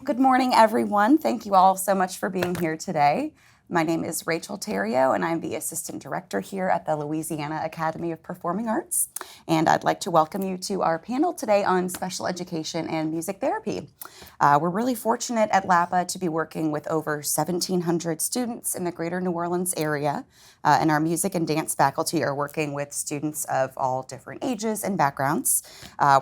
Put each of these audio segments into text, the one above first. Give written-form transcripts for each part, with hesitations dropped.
Good morning, everyone. Thank you all so much for being here today. My name is Rachel Theriot, and I'm the Assistant Director here at the Louisiana Academy of Performing Arts. And I'd like to welcome you to our panel today on special education and music therapy. We're really fortunate at LAAPA to be working with over 1,700 students in the greater New Orleans area, and our music and dance faculty are working with students of all different ages and backgrounds.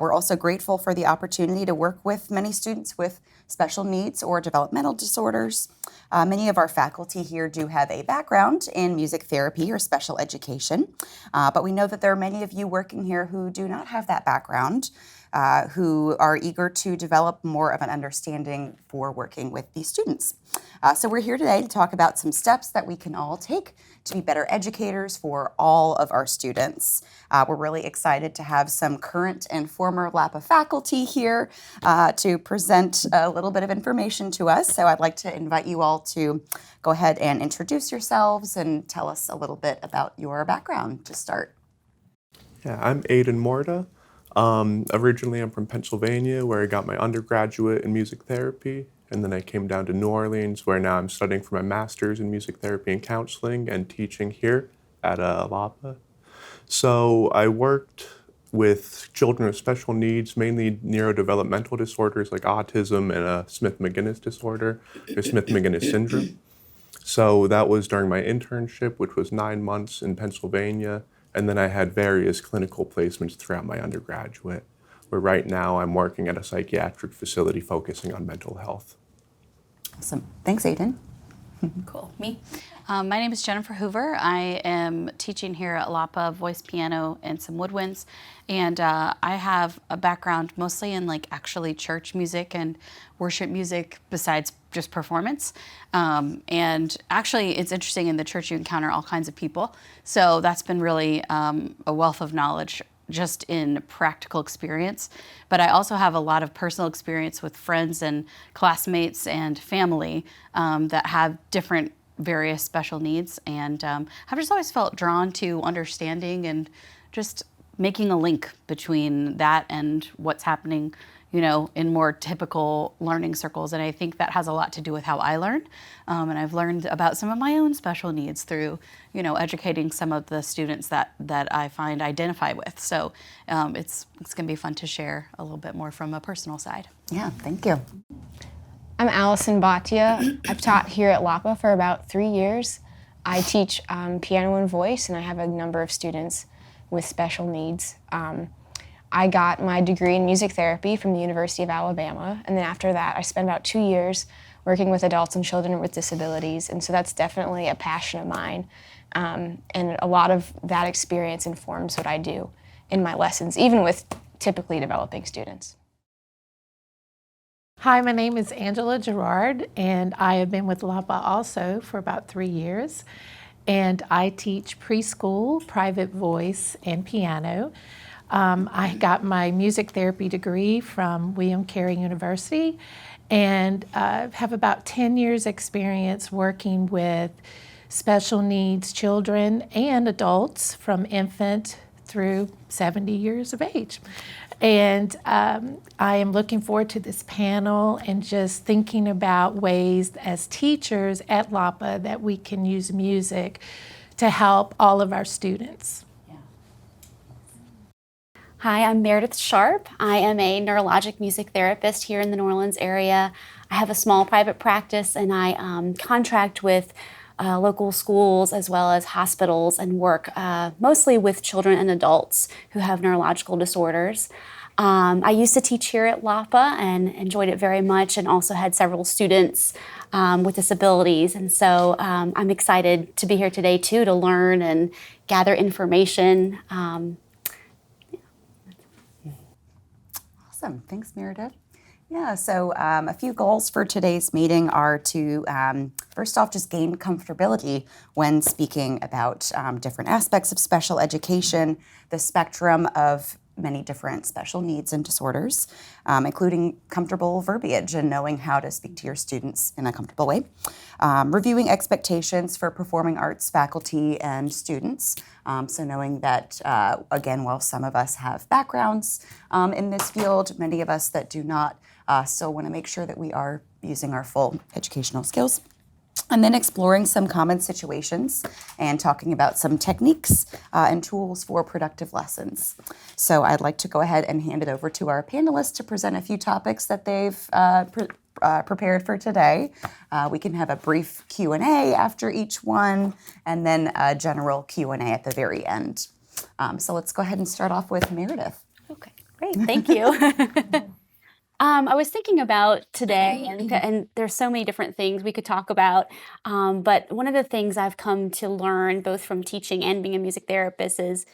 We're also grateful for the opportunity to work with many students with special needs or developmental disorders. Many of our faculty here do have a background in music therapy or special education, but we know that there are many of you working here who do not have that background, who are eager to develop more of an understanding for working with these students. So we're here today to talk about some steps that we can all take to be better educators for all of our students. We're really excited to have some current and former LAAPA faculty here to present a little bit of information to us. So I'd like to invite you all to go ahead and introduce yourselves and tell us a little bit about your background to start. Yeah, I'm Aidan Morda. Originally, I'm from Pennsylvania, where I got my undergraduate in music therapy, and then I came down to New Orleans, where now I'm studying for my master's in music therapy and counseling and teaching here at LAAPA. So I worked with children with special needs, mainly neurodevelopmental disorders like autism and a Smith-Magenis disorder, or Smith-Magenis syndrome. So that was during my internship, which was 9 months in Pennsylvania. And then I had various clinical placements throughout my undergraduate, where right now I'm working at a psychiatric facility focusing on mental health. Awesome. Thanks, Aidan. Cool. Me? My name is Jennifer Hoover. I am teaching here at LAAPA, voice, piano, and some woodwinds. And I have a background mostly in actually church music and worship music besides just performance. And actually, it's interesting, in the church you encounter all kinds of people. So that's been really a wealth of knowledge just in practical experience. But I also have a lot of personal experience with friends and classmates and family that have different various special needs. And I've just always felt drawn to understanding and just making a link between that and what's happening, in more typical learning circles. And I think that has a lot to do with how I learn. And I've learned about some of my own special needs through, educating some of the students that I find identify with. So it's going to be fun to share a little bit more from a personal side. Yeah, thank you. I'm Allison Battia. I've taught here at LAAPA for about 3 years. I teach piano and voice, and I have a number of students with special needs. I got my degree in music therapy from the University of Alabama, and then after that I spent about 2 years working with adults and children with disabilities, and so that's definitely a passion of mine. And a lot of that experience informs what I do in my lessons, even with typically developing students. Hi, my name is Angelia Gerard, and I have been with LAAPA also for about 3 years. And I teach preschool, private voice, and piano. I got my music therapy degree from William Carey University, and have about 10 years experience working with special needs children and adults from infant through 70 years of age. And I am looking forward to this panel and just thinking about ways as teachers at LAAPA that we can use music to help all of our students. Hi, I'm Meredith Sharp. I am a neurologic music therapist here in the New Orleans area. I have a small private practice, and I contract with local schools as well as hospitals and work mostly with children and adults who have neurological disorders. I used to teach here at LAAPA and enjoyed it very much, and also had several students with disabilities. And so I'm excited to be here today too, to learn and gather information. Awesome. Thanks, Meredith. Yeah, so a few goals for today's meeting are to, first off, just gain comfortability when speaking about different aspects of special education, the spectrum of many different special needs and disorders, including comfortable verbiage and knowing how to speak to your students in a comfortable way. Reviewing expectations for performing arts faculty and students. So knowing that, again, while some of us have backgrounds in this field, many of us that do not Still want to make sure that we are using our full educational skills. And then exploring some common situations and talking about some techniques and tools for productive lessons. So I'd like to go ahead and hand it over to our panelists to present a few topics that they've prepared for today. We can have a brief Q&A after each one, and then a general Q&A at the very end. So let's go ahead and start off with Meredith. Okay, great, thank you. I was thinking about today, and there's so many different things we could talk about, but one of the things I've come to learn, both from teaching and being a music therapist, is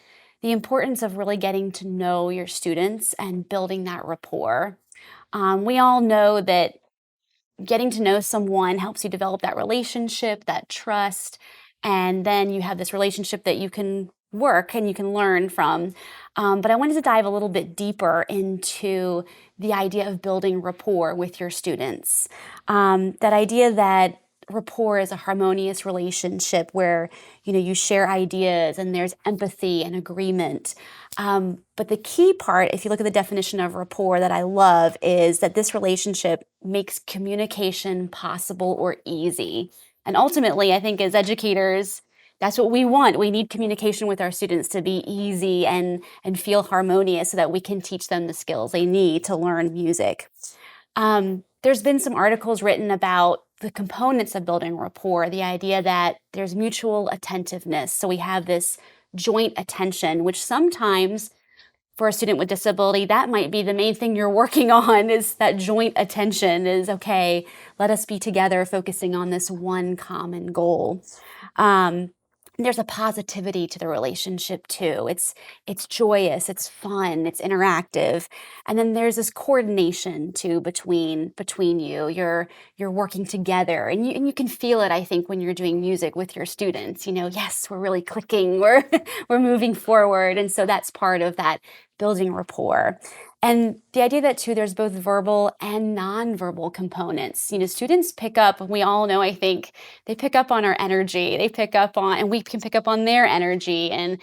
the importance of really getting to know your students and building that rapport. We all know that getting to know someone helps you develop that relationship, that trust, and then you have this relationship that you can work and you can learn from. But I wanted to dive a little bit deeper into the idea of building rapport with your students. That idea that rapport is a harmonious relationship where you share ideas and there's empathy and agreement. But the key part, if you look at the definition of rapport that I love, is that this relationship makes communication possible or easy. And ultimately, I think as educators, that's what we want. We need communication with our students to be easy and feel harmonious so that we can teach them the skills they need to learn music. There's been some articles written about the components of building rapport, the idea that there's mutual attentiveness. So we have this joint attention, which sometimes for a student with disability, that might be the main thing you're working on, is that joint attention is, okay, let us be together focusing on this one common goal. There's a positivity to the relationship too. It's joyous, it's fun, it's interactive. And then there's this coordination too between you. You're working together, and you can feel it, I think, when you're doing music with your students. Yes, we're really clicking, we're moving forward. And so that's part of that building rapport. And the idea that too, there's both verbal and nonverbal components. Students pick up, we all know, I think, they pick up on our energy. They pick up on, and we can pick up on their energy. And,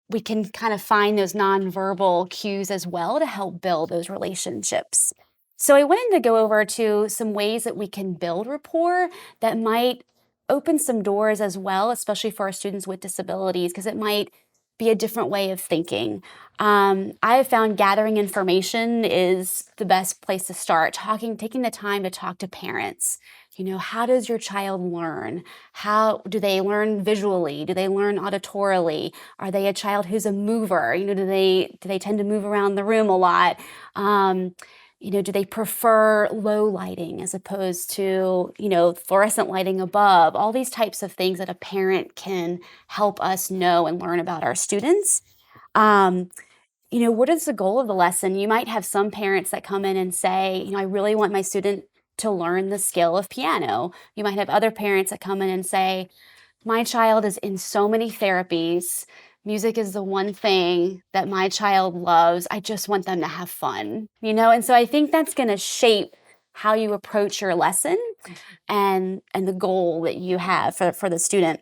we can kind of find those nonverbal cues as well to help build those relationships. So I wanted to go over to some ways that we can build rapport that might open some doors as well, especially for our students with disabilities, because it might be a different way of thinking. I have found gathering information is the best place to start. Taking the time to talk to parents. How does your child learn? How do they learn visually? Do they learn auditorily? Are they a child who's a mover? Do they tend to move around the room a lot? Do they prefer low lighting as opposed to, fluorescent lighting above? All these types of things that a parent can help us know and learn about our students. What is the goal of the lesson? You might have some parents that come in and say, I really want my student to learn the skill of piano. You might have other parents that come in and say, my child is in so many therapies. Music is the one thing that my child loves. I just want them to have fun, And so I think that's going to shape how you approach your lesson and the goal that you have for the student.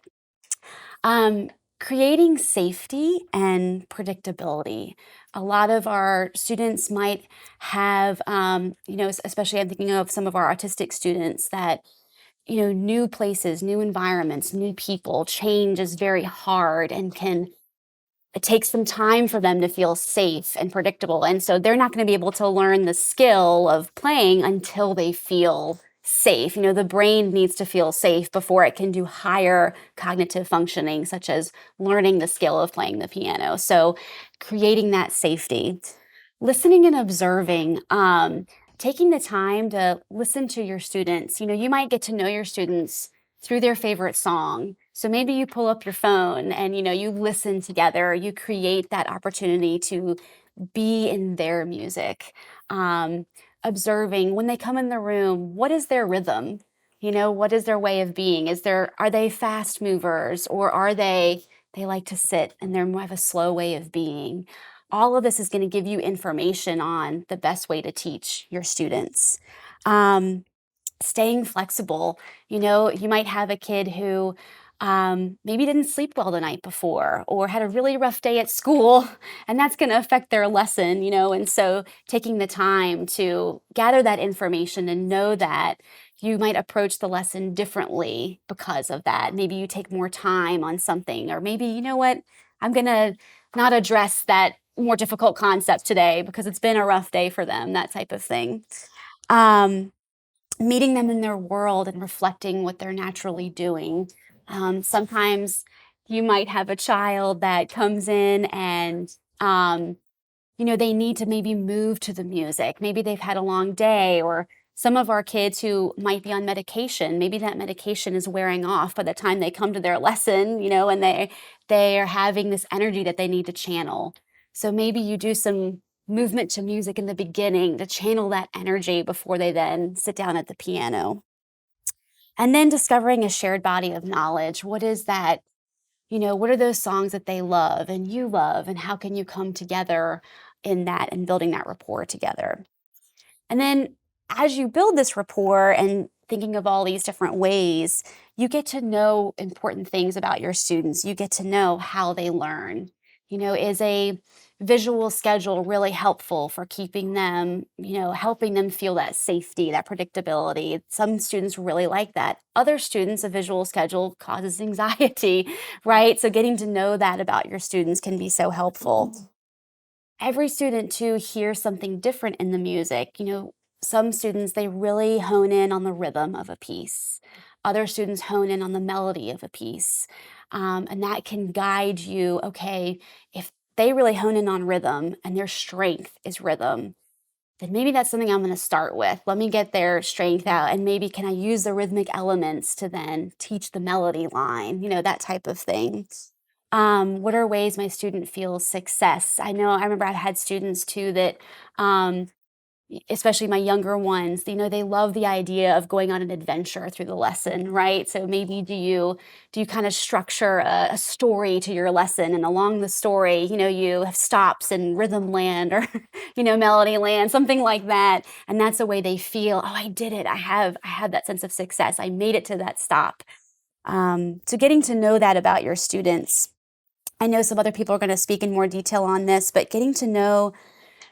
Creating safety and predictability. A lot of our students might have, especially I'm thinking of some of our autistic students that new places, new environments, new people, change is very hard and it takes some time for them to feel safe and predictable. And so they're not going to be able to learn the skill of playing until they feel safe. The brain needs to feel safe before it can do higher cognitive functioning, such as learning the skill of playing the piano. So creating that safety. Listening and observing. Taking the time to listen to your students. You might get to know your students through their favorite song. So maybe you pull up your phone and, you listen together. You create that opportunity to be in their music. Observing when they come in the room, what is their rhythm? What is their way of being? Are they fast movers, or are they like to sit and they have a slow way of being? All of this is going to give you information on the best way to teach your students. Staying flexible. You might have a kid who maybe didn't sleep well the night before or had a really rough day at school, and that's going to affect their lesson, and so taking the time to gather that information and know that you might approach the lesson differently because of that. Maybe you take more time on something, or maybe, you know what, I'm going to not address that more difficult concept today because it's been a rough day for them, that type of thing. Meeting them in their world and reflecting what they're naturally doing. Sometimes you might have a child that comes in and, they need to maybe move to the music. Maybe they've had a long day, or some of our kids who might be on medication, maybe that medication is wearing off by the time they come to their lesson, and they are having this energy that they need to channel. So maybe you do some movement to music in the beginning to channel that energy before they then sit down at the piano. And then discovering a shared body of knowledge. What is that? What are those songs that they love and you love, and how can you come together in that and building that rapport together? And then as you build this rapport and thinking of all these different ways, you get to know important things about your students. You get to know how they learn. Is a visual schedule really helpful for keeping them, helping them feel that safety, that predictability? Some students really like that. Other students, a visual schedule causes anxiety, right? So getting to know that about your students can be so helpful. Every student, too, hears something different in the music. Some students, they really hone in on the rhythm of a piece. Other students hone in on the melody of a piece. And that can guide you, okay, if they really hone in on rhythm and their strength is rhythm, then maybe that's something I'm going to start with. Let me get their strength out, and maybe can I use the rhythmic elements to then teach the melody line, that type of thing. What are ways my student feels success? I remember I've had students too that, especially my younger ones, they love the idea of going on an adventure through the lesson, right? So maybe do you kind of structure a story to your lesson, and along the story, you have stops in rhythm land or, melody land, something like that. And that's the way they feel, oh, I did it. I have that sense of success. I made it to that stop. So getting to know that about your students. I know some other people are going to speak in more detail on this, but getting to know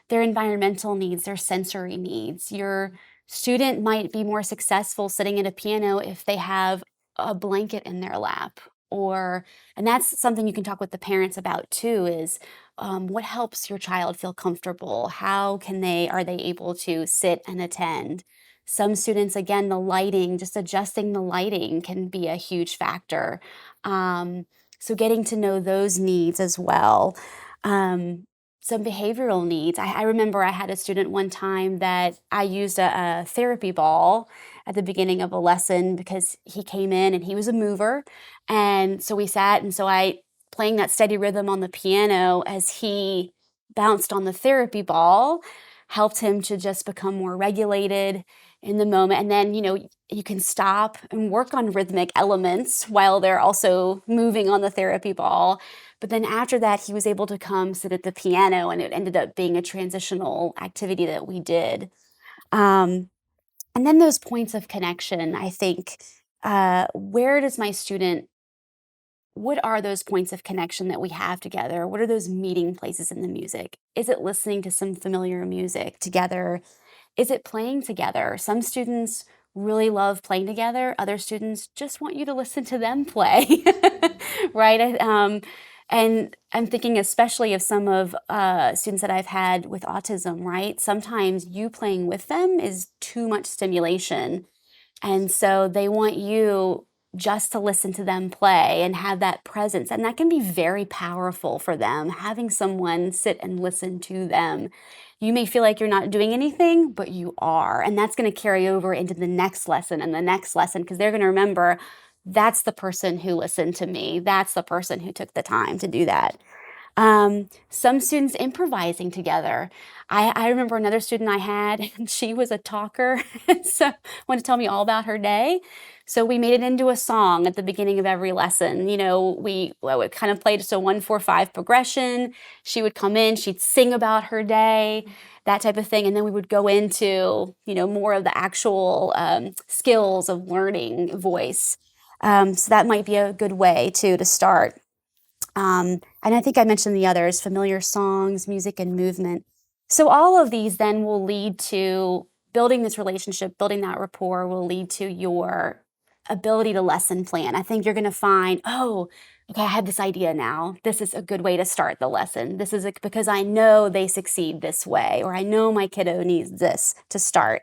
their environmental needs, their sensory needs. Your student might be more successful sitting at a piano if they have a blanket in their lap. And that's something you can talk with the parents about too, is what helps your child feel comfortable? How are they able to sit and attend? Some students, again, the lighting, just adjusting the lighting can be a huge factor. So getting to know those needs as well. Some behavioral needs. I remember I had a student one time that I used a therapy ball at the beginning of a lesson because he came in and he was a mover. And so we sat, and so I playing that steady rhythm on the piano as he bounced on the therapy ball helped him to just become more regulated in the moment. And then, you can stop and work on rhythmic elements while they're also moving on the therapy ball. But then after that, he was able to come sit at the piano, and it ended up being a transitional activity that we did. And then those points of connection, I think, where does my student, what are those points of connection that we have together? What are those meeting places in the music? Is it listening to some familiar music together? Is it playing together? Some students really love playing together. Other students just want you to listen to them play, right? And I'm thinking especially of some of students that I've had with autism, right? Sometimes you playing with them is too much stimulation. And so they want you just to listen to them play and have that presence. And that can be very powerful for them, having someone sit and listen to them. You may feel like you're not doing anything, but you are. And that's going to carry over into the next lesson and the next lesson, because they're going to remember, that's the person who listened to me. That's the person who took the time to do that. Some students improvising together. I remember another student I had, and she was a talker, so wanted to tell me all about her day. So we made it into a song at the beginning of every lesson. We would kind of play just a 1-4-5 progression. She would come in, she'd sing about her day, that type of thing, and then we would go into more of the actual skills of learning voice. So that might be a good way to start. And I think I mentioned the others, familiar songs, music, and movement. So all of these then will lead to building this relationship, building that rapport will lead to your ability to lesson plan. I think you're going to find, oh, okay, I had this idea now. This is a good way to start the lesson. This is because I know they succeed this way, or I know my kiddo needs this to start.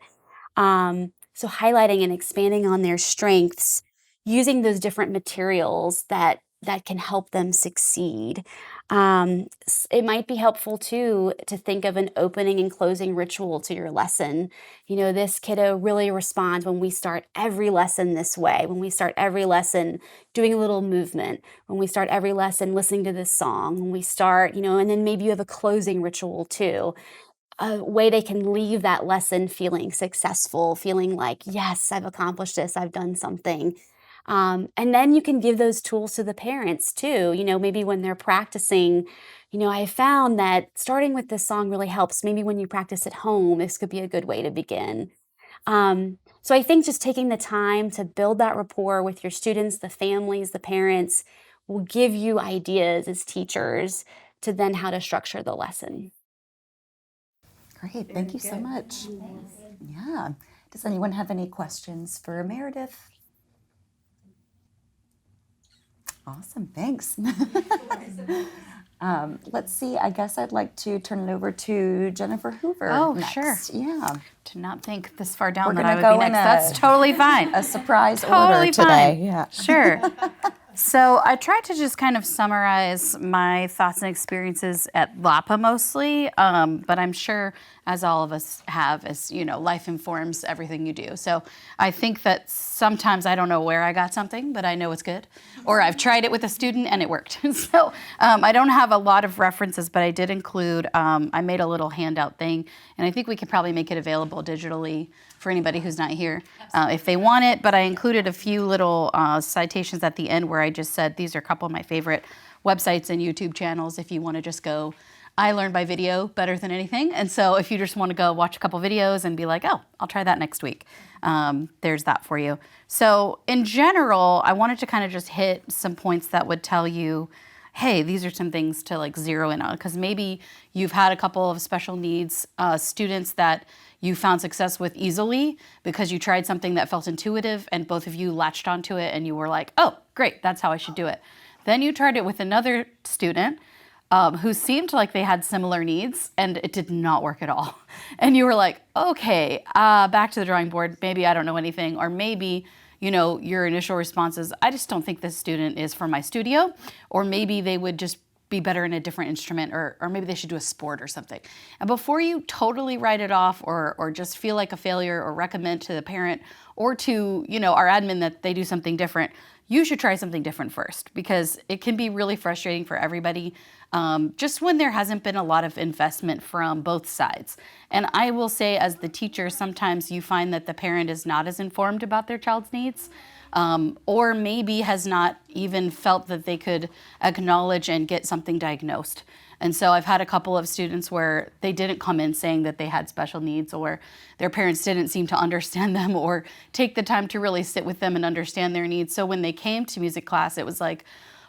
So highlighting and expanding on their strengths, using those different materials that can help them succeed. It might be helpful too to think of an opening and closing ritual to your lesson. You know, this kiddo really responds when we start every lesson this way, when we start every lesson doing a little movement, when we start every lesson listening to this song, when we start, you know, and then maybe you have a closing ritual too. A way they can leave that lesson feeling successful, feeling like, yes, I've accomplished this, I've done something. And then you can give those tools to the parents too. You know, maybe when they're practicing, you know, I found that starting with this song really helps. Maybe when you practice at home, this could be a good way to begin. So I think just taking the time to build that rapport with your students, the families, the parents, will give you ideas as teachers to then how to structure the lesson. Great, thank you so much. Yeah. Does anyone have any questions for Meredith? Awesome, thanks. Let's see, I guess I'd like to turn it over to Jennifer Hoover. Oh, next. sure. Yeah. Did not think this far down We're that gonna I would go be in next. That's totally fine. A surprise Totally order today. fine. Yeah. Sure. So I tried to just kind of summarize my thoughts and experiences at LAAPA mostly, but I'm sure, as all of us have, as you know, life informs everything you do. So I think that sometimes I don't know where I got something, but I know it's good, or I've tried it with a student and it worked. So I don't have a lot of references, but I did include, I made a little handout thing, and I think we could probably make it available digitally for anybody who's not here if they want it, but I included a few little citations at the end where I just said these are a couple of my favorite websites and YouTube channels if you want to just go. I learn by video better than anything, and so if you just want to go watch a couple videos and be like, oh, I'll try that next week, there's that for you. So in general, I wanted to kind of just hit some points that would tell you, hey, these are some things to like zero in on, because maybe you've had a couple of special needs students that you found success with easily because you tried something that felt intuitive and both of you latched onto it and you were like, oh, great, that's how I should do it. Then you tried it with another student who seemed like they had similar needs and it did not work at all. And you were like, okay, back to the drawing board. Maybe I don't know anything, or maybe, you know, your initial response is, I just don't think this student is for my studio, or maybe they would just be better in a different instrument, or maybe they should do a sport or something. And before you totally write it off or just feel like a failure or recommend to the parent or to, you know, our admin that they do something different, you should try something different first, because it can be really frustrating for everybody just when there hasn't been a lot of investment from both sides. And I will say, as the teacher, sometimes you find that the parent is not as informed about their child's needs, or maybe has not even felt that they could acknowledge and get something diagnosed. And so I've had a couple of students where they didn't come in saying that they had special needs, or their parents didn't seem to understand them or take the time to really sit with them and understand their needs. So when they came to music class, it was like,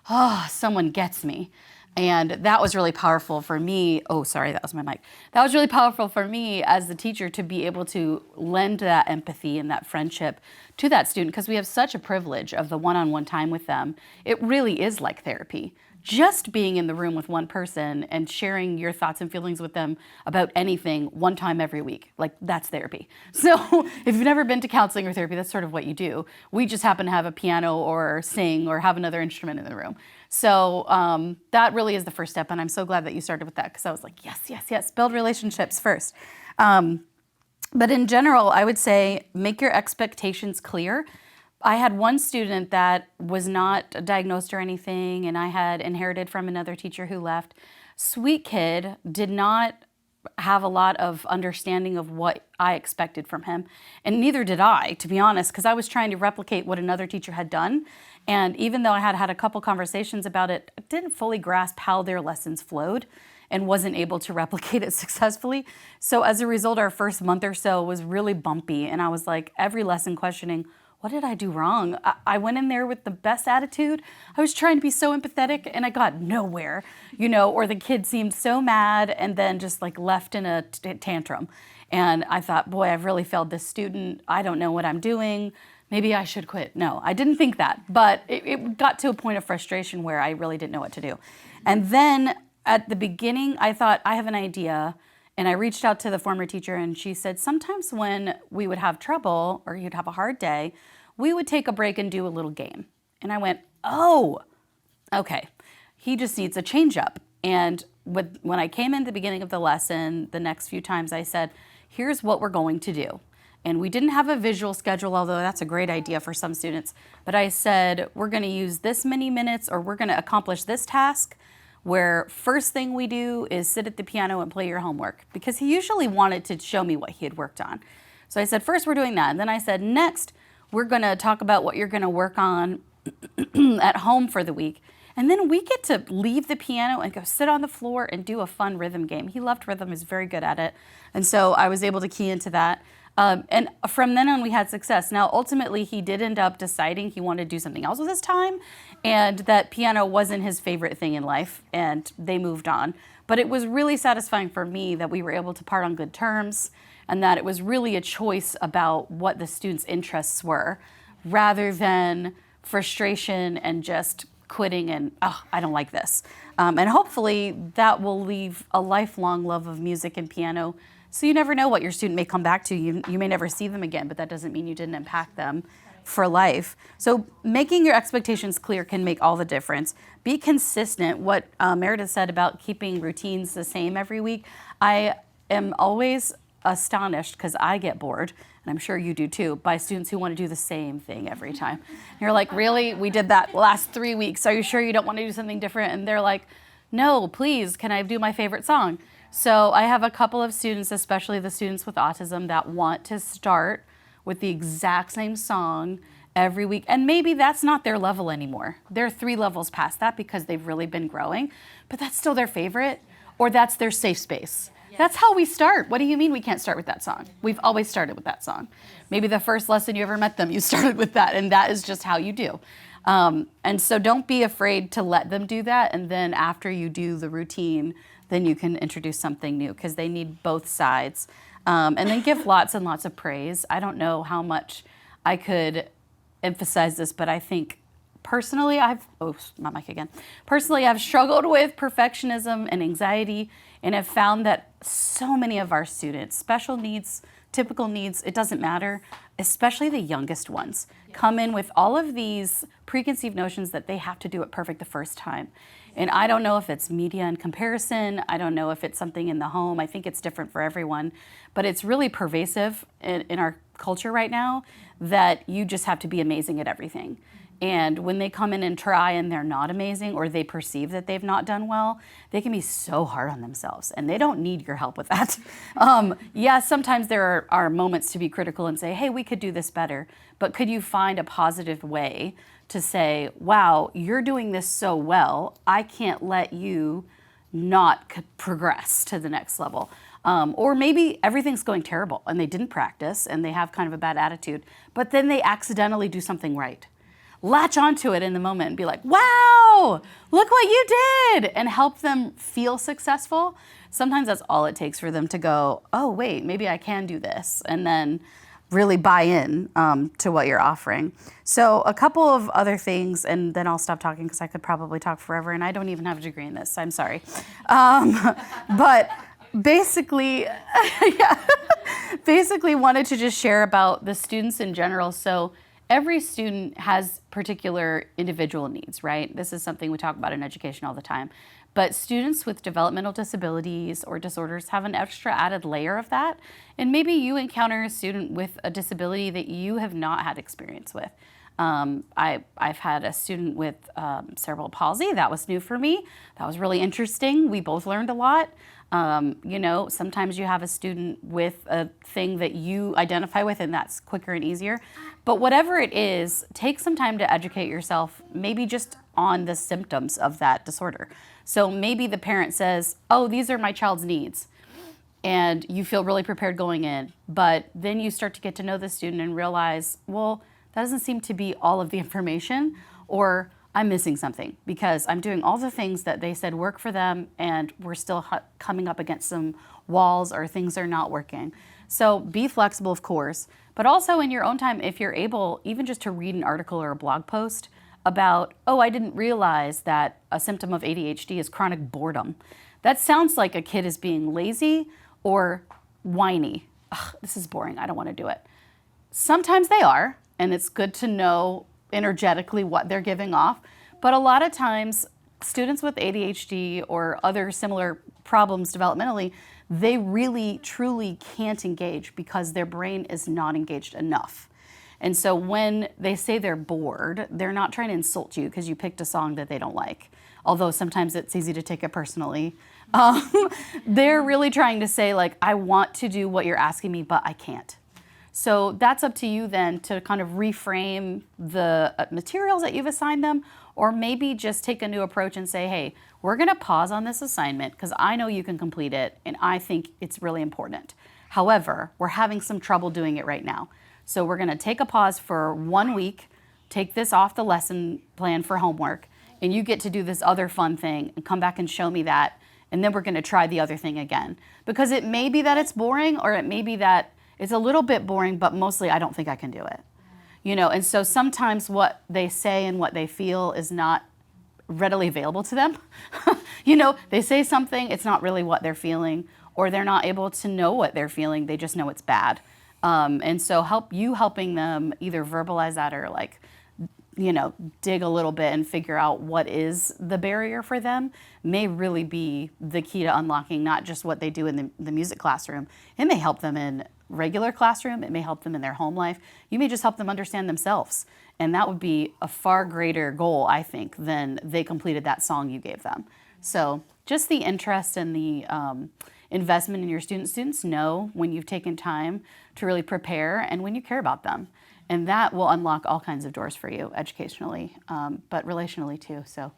oh, someone gets me. And that was really powerful for me. Oh, sorry, that was my mic. That was really powerful for me as the teacher to be able to lend that empathy and that friendship to that student, because we have such a privilege of the one-on-one time with them. It really is like therapy. Just being in the room with one person and sharing your thoughts and feelings with them about anything one time every week, like that's therapy. So if you've never been to counseling or therapy, that's sort of what you do. We just happen to have a piano or sing or have another instrument in the room. So that really is the first step, and I'm so glad that you started with that, because I was like, yes, yes, yes, build relationships first. But in general, I would say make your expectations clear. I had one student that was not diagnosed or anything, and I had inherited from another teacher who left. Sweet kid, did not have a lot of understanding of what I expected from him, and neither did I, to be honest, because I was trying to replicate what another teacher had done. And even though I had had a couple conversations about it, I didn't fully grasp how their lessons flowed and wasn't able to replicate it successfully. So as a result, our first month or so was really bumpy, and I was like every lesson questioning, what did I do wrong? I went in there with the best attitude. I was trying to be so empathetic and I got nowhere, or the kid seemed so mad and then just like left in a tantrum. And I thought, boy, I've really failed this student. I don't know what I'm doing. Maybe I should quit. No, I didn't think that, but it got to a point of frustration where I really didn't know what to do. And then at the beginning, I thought, I have an idea. And I reached out to the former teacher and she said, sometimes when we would have trouble or you'd have a hard day, we would take a break and do a little game. And I went, oh, okay. He just needs a change up. And when I came in at the beginning of the lesson, the next few times I said, here's what we're going to do. And we didn't have a visual schedule, although that's a great idea for some students. But I said, we're going to use this many minutes or we're going to accomplish this task where first thing we do is sit at the piano and play your homework, because he usually wanted to show me what he had worked on. So I said, first we're doing that. And then I said, next, we're going to talk about what you're going to work on at home for the week. And then we get to leave the piano and go sit on the floor and do a fun rhythm game. He loved rhythm, he's very good at it. And so I was able to key into that. And from then on, we had success. Now, ultimately, he did end up deciding he wanted to do something else with his time, and that piano wasn't his favorite thing in life, and they moved on. But it was really satisfying for me that we were able to part on good terms, and that it was really a choice about what the students' interests were, rather than frustration and just quitting and, oh, I don't like this. And hopefully, that will leave a lifelong love of music and piano. So you never know what your student may come back to. You may never see them again, but that doesn't mean you didn't impact them for life. So making your expectations clear can make all the difference. Be consistent. What Meredith said about keeping routines the same every week, I am always astonished, because I get bored, and I'm sure you do too, by students who want to do the same thing every time. And you're like, really? We did that last 3 weeks. Are you sure you don't want to do something different? And they're like, no, please, can I do my favorite song? So I have a couple of students, especially the students with autism, that want to start with the exact same song every week. And maybe that's not their level anymore. They're 3 levels past that because they've really been growing, but that's still their favorite, or that's their safe space. Yes. That's how we start. What do you mean we can't start with that song? We've always started with that song. Maybe the first lesson you ever met them, you started with that, and that is just how you do. And so don't be afraid to let them do that, and then after you do the routine, then you can introduce something new, because they need both sides. And then give lots and lots of praise. I don't know how much I could emphasize this, but I think personally Personally, I've struggled with perfectionism and anxiety, and have found that so many of our students, special needs, typical needs, it doesn't matter, especially the youngest ones, come in with all of these preconceived notions that they have to do it perfect the first time. And I don't know if it's media and comparison. I don't know if it's something in the home. I think it's different for everyone. But it's really pervasive in our culture right now that you just have to be amazing at everything. And when they come in and try and they're not amazing, or they perceive that they've not done well, they can be so hard on themselves, and they don't need your help with that. Sometimes there are moments to be critical and say, hey, we could do this better. But could you find a positive way to say, wow, you're doing this so well, I can't let you not progress to the next level. Or maybe everything's going terrible and they didn't practice and they have kind of a bad attitude, but then they accidentally do something right. Latch onto it in the moment and be like, wow, look what you did, and help them feel successful. Sometimes that's all it takes for them to go, oh, wait, maybe I can do this, and then really buy in to what you're offering. So a couple of other things, and then I'll stop talking because I could probably talk forever, and I don't even have a degree in this, I'm sorry. But basically, basically wanted to just share about the students in general. So every student has particular individual needs, right? This is something we talk about in education all the time. But students with developmental disabilities or disorders have an extra added layer of that. And maybe you encounter a student with a disability that you have not had experience with. I've had a student with cerebral palsy. That was new for me. That was really interesting. We both learned a lot. Sometimes you have a student with a thing that you identify with, and that's quicker and easier. But whatever it is, take some time to educate yourself, maybe just on the symptoms of that disorder. So maybe the parent says, oh, these are my child's needs. And you feel really prepared going in. But then you start to get to know the student and realize, well, that doesn't seem to be all of the information, or I'm missing something because I'm doing all the things that they said work for them and we're still coming up against some walls or things are not working. So be flexible, of course, but also in your own time, if you're able, even just to read an article or a blog post about, oh, I didn't realize that a symptom of ADHD is chronic boredom. That sounds like a kid is being lazy or whiny. Ugh, this is boring, I don't want to do it. Sometimes they are, and it's good to know energetically what they're giving off. But a lot of times, students with ADHD or other similar problems developmentally, they really, truly can't engage because their brain is not engaged enough. And so when they say they're bored, they're not trying to insult you because you picked a song that they don't like. Although sometimes it's easy to take it personally. They're really trying to say, like, I want to do what you're asking me, but I can't. So that's up to you then to kind of reframe the materials that you've assigned them, or maybe just take a new approach and say, hey, we're gonna pause on this assignment because I know you can complete it and I think it's really important. However, we're having some trouble doing it right now. So we're gonna take a pause for 1 week, take this off the lesson plan for homework, and you get to do this other fun thing and come back and show me that, and then we're gonna try the other thing again. Because it may be that it's boring, or it may be that it's a little bit boring, but mostly I don't think I can do it. You know, and so sometimes what they say and what they feel is not readily available to them. You know, they say something, it's not really what they're feeling, or they're not able to know what they're feeling, they just know it's bad. And so helping them either verbalize that or like, you know, dig a little bit and figure out what is the barrier for them may really be the key to unlocking not just what they do in the music classroom. It may help them in regular classroom, it may help them in their home life. You may just help them understand themselves. And that would be a far greater goal, I think, than they completed that song you gave them. So just the interest and the investment in your students. Students know when you've taken time to really prepare and when you care about them. And that will unlock all kinds of doors for you educationally, but relationally too. So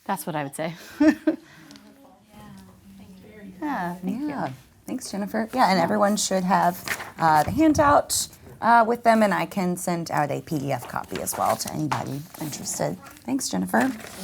that's what I would say. Yeah, thank you. Thanks, Jennifer. Yeah, and everyone should have the handout with them, and I can send out a PDF copy as well to anybody interested. Thanks, Jennifer.